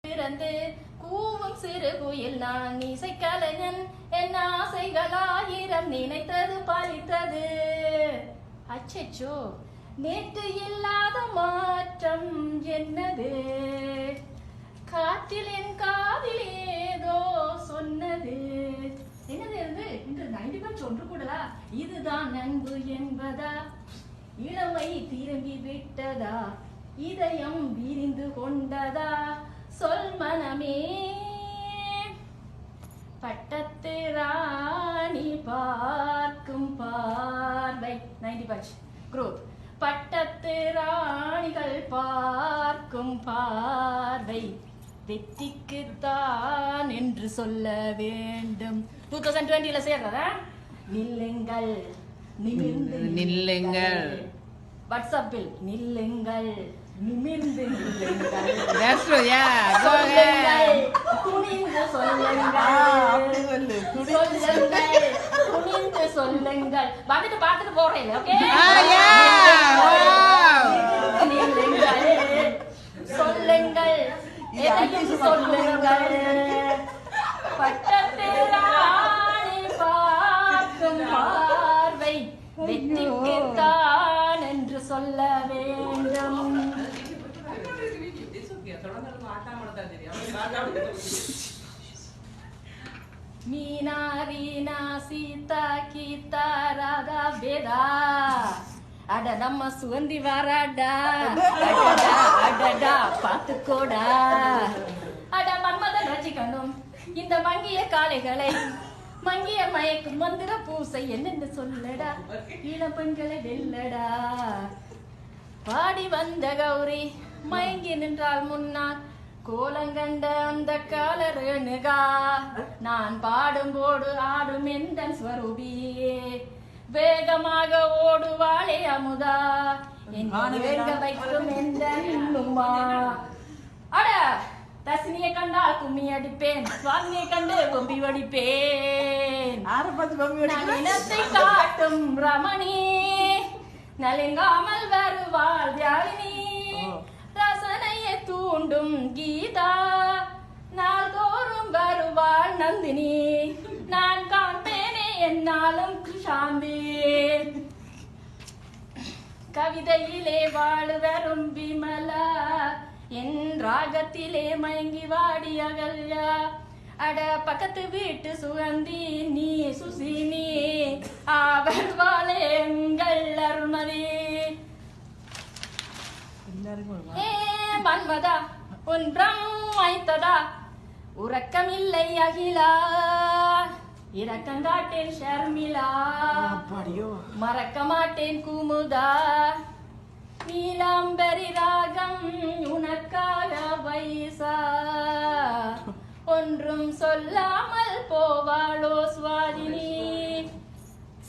பிறந்து கூவும் சிறு குயில் நான் இசைக்கலைஞன் என் ஆசைகளாயிரம் நினைத்தது பலித்தது. அச்சோ நேற்று இல்லாத மாற்றம் என்னது, காற்றில் என் காதில் ஏதோ சொன்னது. என்னது இருந்து இன்று 90 ஒன்று கூடலா? இதுதான் அன்பு என்பதா, இளமை திரும்பி விட்டதா, இதயம் விரிந்து கொண்டதா, சொல் மனமே. பட்டத்து ராணி பார்க்கும் பார்வை 90 குரூப். பட்டத்து ராணிகள் பார்க்கும் பார்வை வெற்றிக்குத்தான் என்று சொல்ல வேண்டும். 2020 சேர்றதா? நில்லுங்கள் நிமிர்ந்து நில்லுங்கள். வாட்ஸ்அப்பில் நில்லுங்கள் நிமிர்ந்து நில்லுங்கள். துணிந்து சொல்லுங்கள் துணிந்து சொல்லுங்கள். பார்த்துட்டு போறேன். ஓகே நில்லுங்கள் சொல்லுங்கள் எதையும் சொல்லுங்கள். பட்டத்து ராணி பார்க்கும் பார்வை வெற்றிக்குத்தான் என்று சொல்ல வேண்டும். மீனா ரீனா சீதா கீதா ராதா வேதா அட நம்ம சுகந்தி வாராடா அடடா பாத்துக்கோடா. அட மன்மதன் ரசிக்கணும் இந்த மங்கிய காளைகளை, மங்கிய மயக்கும் மந்திர பூசை என்னென்னு சொல்லடா, இளம் பெண்களை வெல்லடா. பாடி வந்த கௌரி மயங்கி நின்றால் முன்னால் கோலங்கண்ட அந்த காலரேணுகா, நான் பாடும் போடு ஆடும் எந்த ஸ்வரூபியே, வேகமாக ஓடுவாளே அமுதா, என் வேக வைக்கும் எந்த இன்னுமா. அட தசினியை கண்டால் கும்மி அடிப்பேன், சுவாமியை கண்டு கொம்பி வடிப்பேன். இனத்தை காட்டும் ரமணி நலிங்காமல் வருவாள் தியாலினி, ரசனையை தூண்டும் கீதா நாள்தோறும் வருவாள் நந்தினி, நான் காண்பேனே என்னாலும் சாந்தி. கவிதையிலே வாழுவரும் விமலா, என் ராகத்திலே மயங்கி வாடி அகல்யா. அட பக்கத்து வீட்டு சுகந்தி நீ சுசினி, அவர் வாழே எங்கள் அருமதி. மன்மதா ஒன்றம் வைத்ததா, உறக்கமில்லை அகிலா, இரக்கம் காட்டேன் ஷர்மிளா, மறக்க மாட்டேன் குமுதா. நீலாம்பரி ராகம் உனக்காக வைசா, ஒன்றும் சொல்லாமல் போவாளோ சுவாதினி,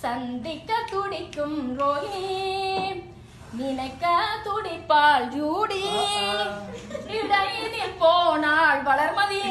சந்திக்க துடிக்கும் ரோஹிணி, நினைக்க துடிப்பாள் ஜூடி, இடையில் போனாள் வளர்மதி.